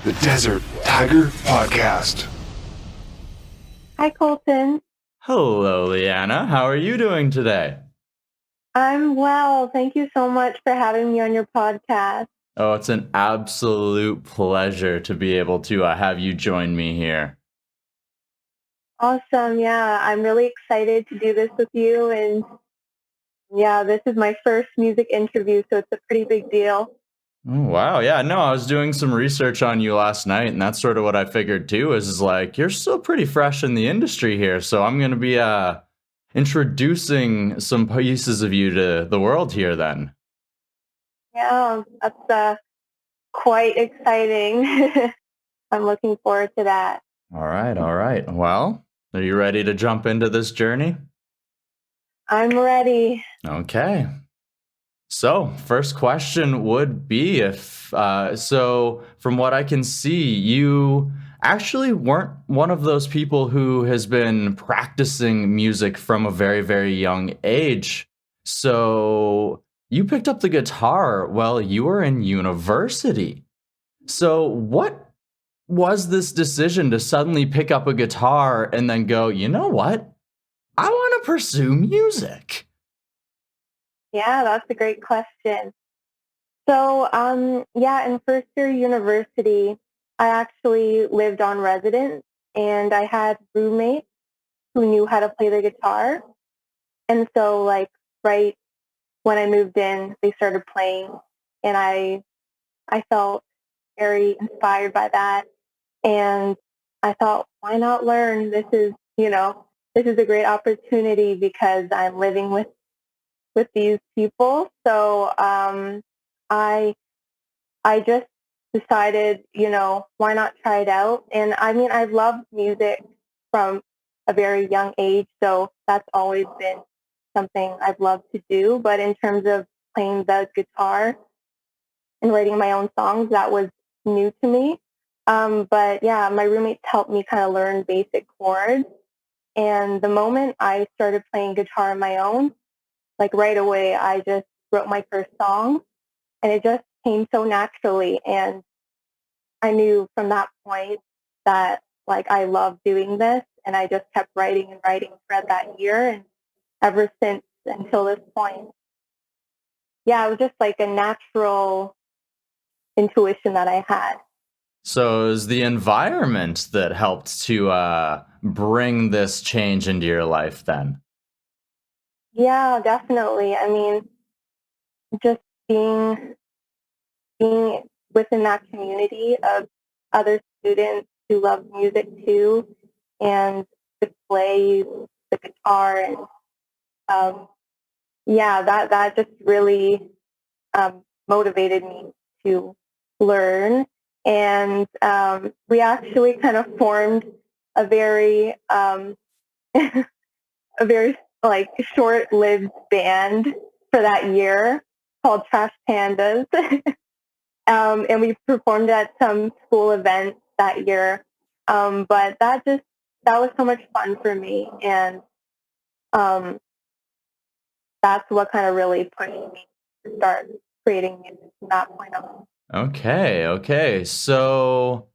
the Desert Tiger Podcast. Hi, Colton. Hello, Leanna. How are you doing today? I'm well. Thank you so much for having me on your podcast. Oh, it's an absolute pleasure to be able to have you join me here. Awesome. Yeah, I'm really excited to do this with you. And yeah, this is my first music interview, so it's a pretty big deal. Oh, wow. Yeah, no, I was doing some research on you last night, and that's sort of what I figured too, is like, you're still pretty fresh in the industry here. So I'm going to be introducing some pieces of you to the world here then. Yeah, that's quite exciting. I'm looking forward to that. All right. All right. Well, are you ready to jump into this journey? I'm ready. Okay. So, first question would be so from what I can see, you actually weren't one of those people who has been practicing music from a very, very young age. So, you picked up the guitar while you were in university. So, what was this decision to suddenly pick up a guitar and then go, you know what? I want to pursue music? Yeah, that's a great question. So, yeah, in first year university, I actually lived on residence and I had roommates who knew how to play the guitar. And so, like, right when I moved in, they started playing and I felt very inspired by that. And I thought, why not learn? This is a great opportunity because I'm living with these people. So I I just decided, why not try it out? And I mean, I've loved music from a very young age, so that's always been something I've loved to do. But in terms of playing the guitar and writing my own songs, that was new to me. But yeah, my roommates helped me kind of learn basic chords. And the moment I started playing guitar on my own, like right away, I just wrote my first song and it just came so naturally. And I knew from that point that like I loved doing this and I just kept writing and writing throughout that year and ever since until this point. Yeah, it was just like a natural intuition that I had. So it was the environment that helped to bring this change into your life then? Yeah, definitely. I mean, just being within that community of other students who love music too and to play the guitar and yeah, that just really motivated me to learn. And we actually kind of formed a very a very like short-lived band for that year called Trash Pandas. And we performed at some school events that year. But that was so much fun for me. And um, that's what kind of really pushed me to start creating music from that point on. Okay. So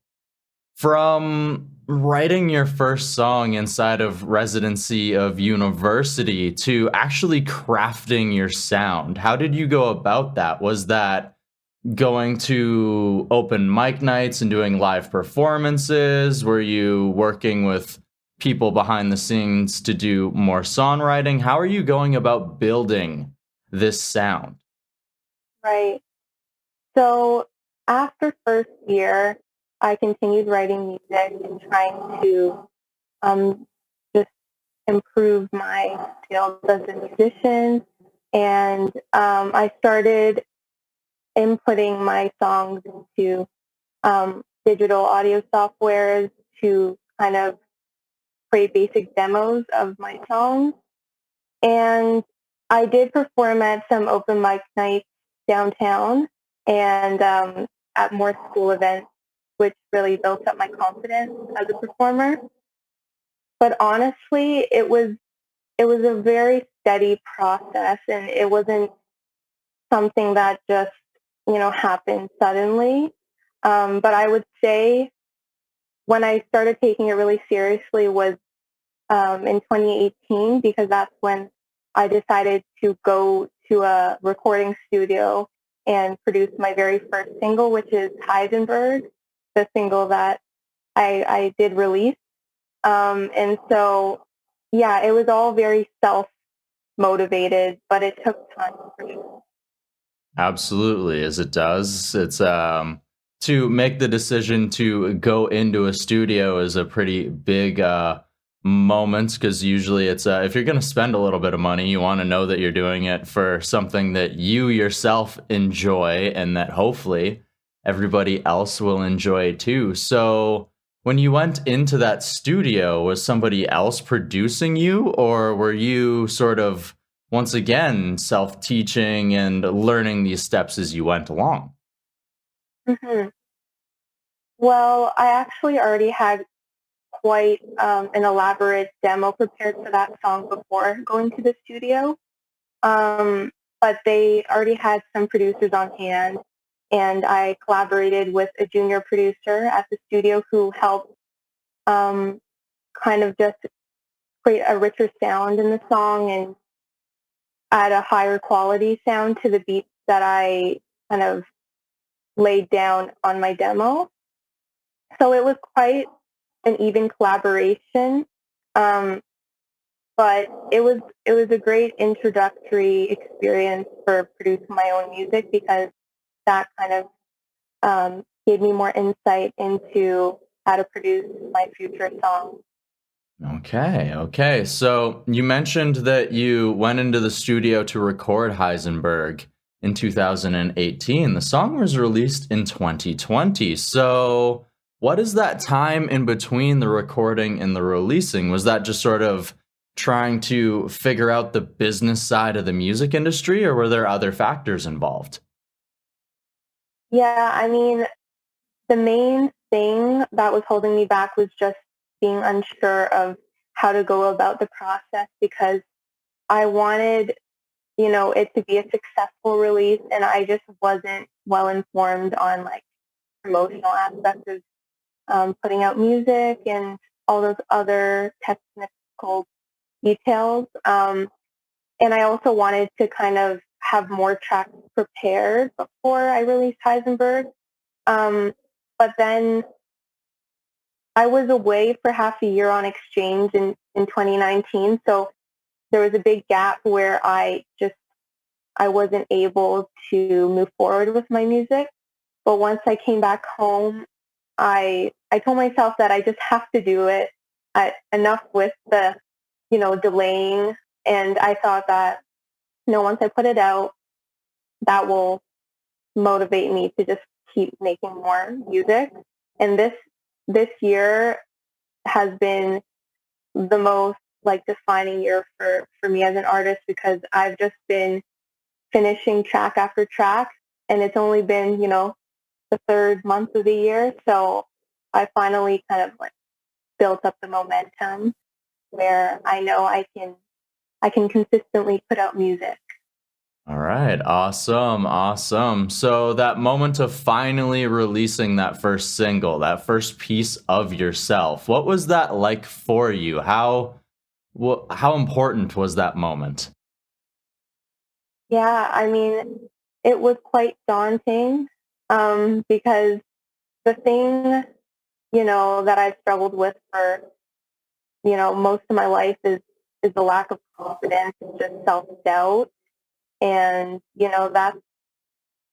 from writing your first song inside of residency of university to actually crafting your sound, how did you go about that? Was that going to open mic nights and doing live performances? Were you working with people behind the scenes to do more songwriting? How are you going about building this sound? Right. So after first year, I continued writing music and trying to just improve my skills as a musician. And I started inputting my songs into digital audio softwares to kind of create basic demos of my songs. And I did perform at some open mic nights downtown and at more school events, which really built up my confidence as a performer. But honestly, it was a very steady process, and it wasn't something that just happened suddenly. But I would say when I started taking it really seriously was in 2018, because that's when I decided to go to a recording studio and produce my very first single, which is Heisenberg, the single that I did release. And so, yeah, it was all very self motivated, but it took time for sure. Absolutely, as it does. It's to make the decision to go into a studio is a pretty big moment, because usually it's if you're going to spend a little bit of money, you want to know that you're doing it for something that you yourself enjoy and that hopefully everybody else will enjoy too. So when you went into that studio, was somebody else producing you, or were you sort of once again self-teaching and learning these steps as you went along? hmm Well, I actually already had quite an elaborate demo prepared for that song before going to the studio. Um, but they already had some producers on hand, and I collaborated with a junior producer at the studio who helped um, kind of just create a richer sound in the song and add a higher quality sound to the beats that I kind of laid down on my demo. So it was quite an even collaboration. Um, but it was a great introductory experience for producing my own music, because that kind of gave me more insight into how to produce my future songs. Okay, okay. So you mentioned that you went into the studio to record Heisenberg in 2018. The song was released in 2020. So what is that time in between the recording and the releasing? Was that just sort of trying to figure out the business side of the music industry, or were there other factors involved? Yeah, I mean, the main thing that was holding me back was just being unsure of how to go about the process, because I wanted, it to be a successful release, and I just wasn't well informed on like promotional aspects of putting out music and all those other technical details. And I also wanted to kind of have more tracks prepared before I released Heisenberg. Um, but then I was away for half a year on exchange in 2019. So there was a big gap where I wasn't able to move forward with my music. But once I came back home, I told myself that I just have to do it. Enough with the, delaying. And I thought that, once I put it out, that will motivate me to just keep making more music. And this year has been the most like defining year for me as an artist, because I've just been finishing track after track, and it's only been, the third month of the year. So I finally kind of like built up the momentum where I know I can consistently put out music. All right, awesome, awesome. So that moment of finally releasing that first single, that first piece of yourself, what was that like for you? How important was that moment? Yeah, I mean, it was quite daunting, because the thing, that I've struggled with for, most of my life is the lack of confidence and just self-doubt. And, that's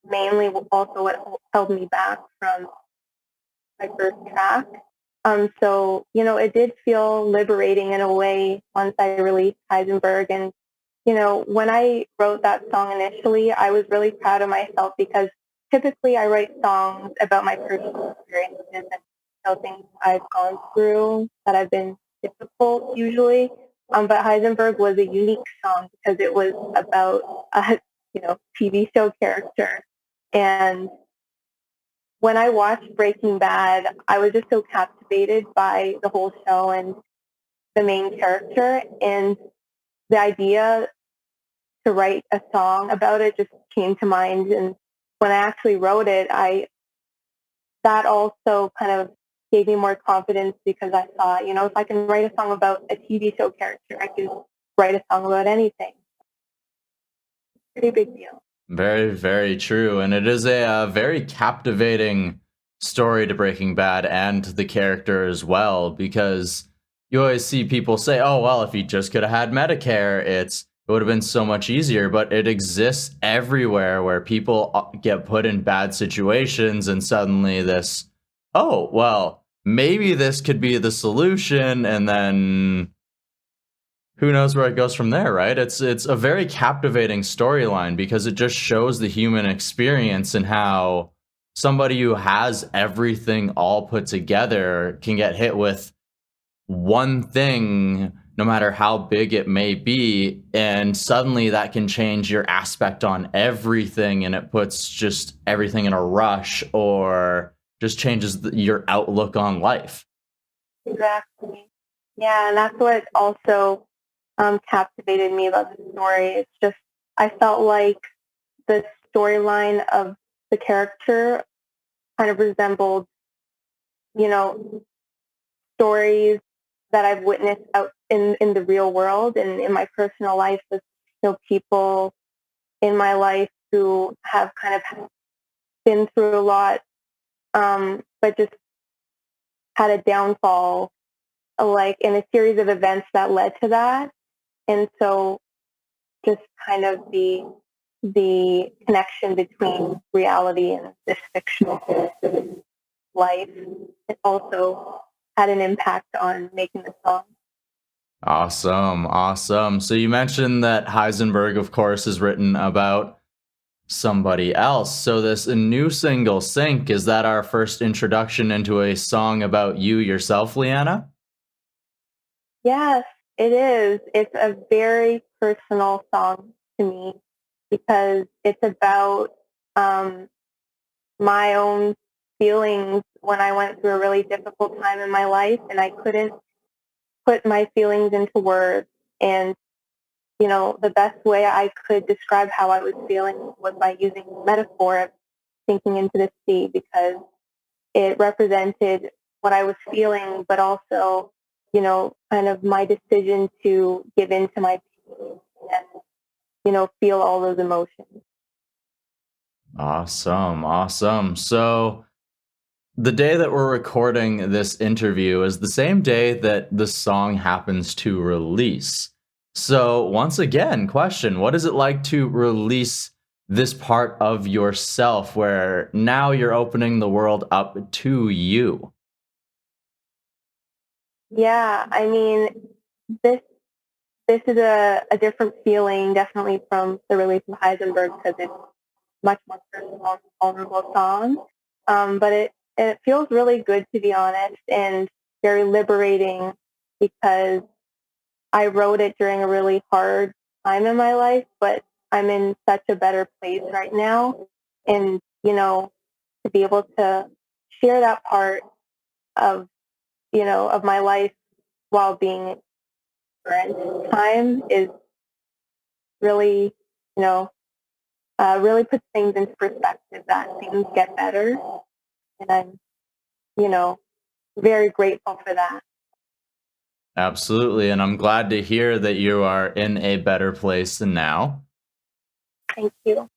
mainly also what held me back from my first track. So, it did feel liberating in a way once I released Heisenberg. And, when I wrote that song initially, I was really proud of myself, because typically I write songs about my personal experiences and things I've gone through that have been difficult usually. But Heisenberg was a unique song because it was about a, TV show character. And when I watched Breaking Bad, I was just so captivated by the whole show and the main character, and the idea to write a song about it just came to mind. And when I actually wrote it, that also kind of gave me more confidence because I thought, if I can write a song about a TV show character, I can write a song about anything. Pretty big deal. Very, very true. And it is a very captivating story to Breaking Bad and the character as well, because you always see people say, oh, well, if he just could have had Medicare, it would have been so much easier. But it exists everywhere where people get put in bad situations and suddenly this, oh, well, maybe this could be the solution. And then who knows where it goes from there, right? It's a very captivating storyline because it just shows the human experience and how somebody who has everything all put together can get hit with one thing, no matter how big it may be, and suddenly that can change your aspect on everything, and it puts just everything in a rush or just changes your outlook on life. Exactly. Yeah, and that's what also captivated me about the story. It's just, I felt like the storyline of the character kind of resembled, stories that I've witnessed out in the real world and in my personal life with, people in my life who have kind of been through a lot, but just had a downfall, like in a series of events that led to that. And so just kind of the connection between reality and this fictional life, it also had an impact on making the song. Awesome, awesome. So you mentioned that Heisenberg, of course, is written about somebody else. So this new single, Sync, is that our first introduction into a song about you yourself, Leanna? Yes, it is. It's a very personal song to me because it's about my own feelings when I went through a really difficult time in my life and I couldn't put my feelings into words. And, the best way I could describe how I was feeling was by using the metaphor of sinking into the sea because it represented what I was feeling, but also, kind of my decision to give in to my feelings and, feel all those emotions. Awesome, awesome. So the day that we're recording this interview is the same day that the song happens to release. So once again, question, what is it like to release this part of yourself where now you're opening the world up to you? Yeah, I mean, this this is a different feeling, definitely from the release of Heisenberg because it's much more personal and vulnerable song. But it feels really good to be honest and very liberating because I wrote it during a really hard time in my life, but I'm in such a better place right now. And, to be able to share that part of, of my life while being current time is really, you know, really puts things into perspective that things get better. And I'm, you know, very grateful for that. Absolutely. And I'm glad to hear that you are in a better place than now. Thank you.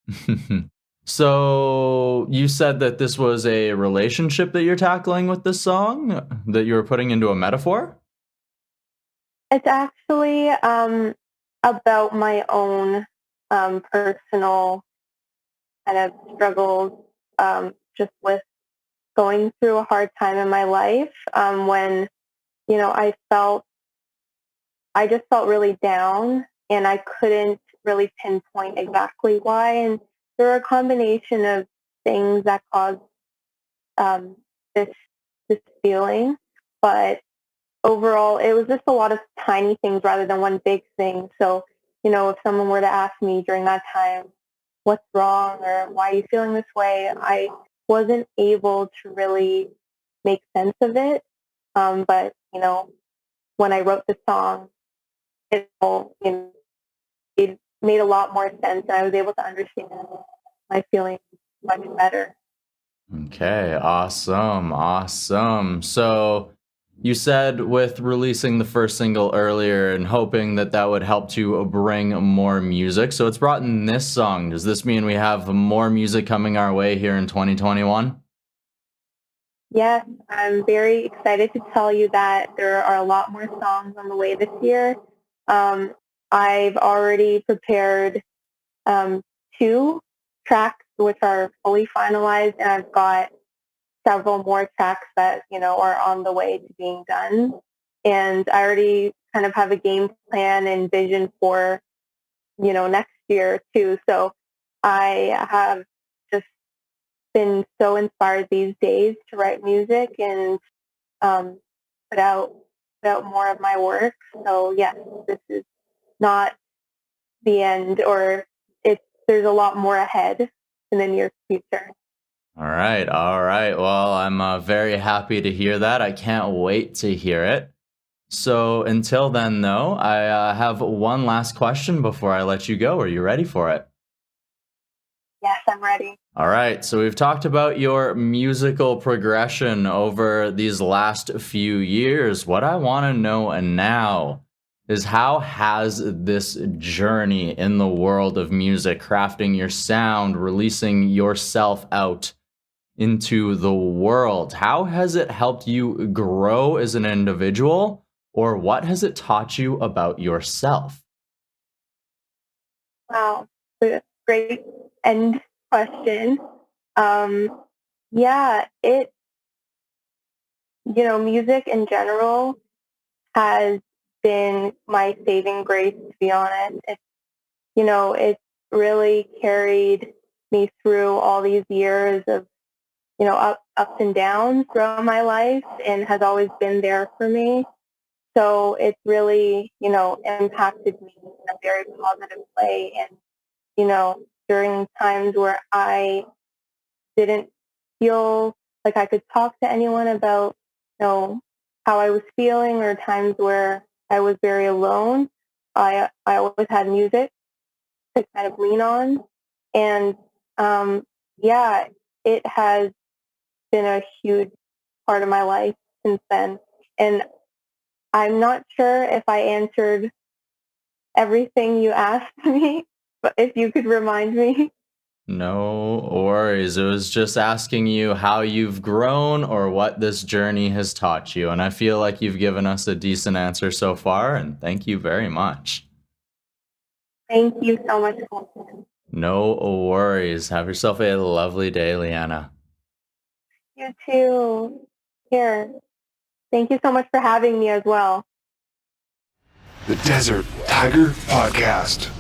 So you said that this was a relationship that you're tackling with this song, that you were putting into a metaphor? It's actually about my own personal kind of struggles just with going through a hard time in my life when, I just felt really down and I couldn't really pinpoint exactly why. And there are a combination of things that caused um, this this feeling, but overall, it was just a lot of tiny things rather than one big thing. So, if someone were to ask me during that time, what's wrong or why are you feeling this way, I wasn't able to really make sense of it. But, when I wrote the song, it all, it made a lot more sense and I was able to understand my feelings much better. Okay, awesome, awesome. So you said with releasing the first single earlier and hoping that that would help to bring more music. So it's brought in this song. Does this mean we have more music coming our way here in 2021? Yes, I'm very excited to tell you that there are a lot more songs on the way this year. Um, I've already prepared um, two tracks which are fully finalized, and I've got several more tracks that are on the way to being done. And I already kind of have a game plan and vision for next year too. So I have just been so inspired these days to write music and um, put out more of my work. So yes, this is not the end, or there's a lot more ahead in the near future. All right, all right. Well, I'm very happy to hear that. I can't wait to hear it. So until then, though, I have one last question before I let you go. Are you ready for it? Yes, I'm ready. All right, so we've talked about your musical progression over these last few years. What I want to know now is how has this journey in the world of music, crafting your sound, releasing yourself out into the world, how has it helped you grow as an individual, or what has it taught you about yourself? Wow, great end question. Um, yeah, music in general has been my saving grace, to be honest. It's really carried me through all these years of, ups and downs throughout my life, and has always been there for me. So it's really, impacted me in a very positive way. And, during times where I didn't feel like I could talk to anyone about, how I was feeling, or times where I was very alone, I always had music to kind of lean on. And yeah, it has been a huge part of my life since then. And I'm not sure if I answered everything you asked me, but if you could remind me. No worries. It was just asking you how you've grown or what this journey has taught you. And I feel like you've given us a decent answer so far, and thank you very much. Thank you so much, Colton. No worries. Have yourself a lovely day, Leanna. You too. Here. Thank you so much for having me as well. The Desert Tiger Podcast.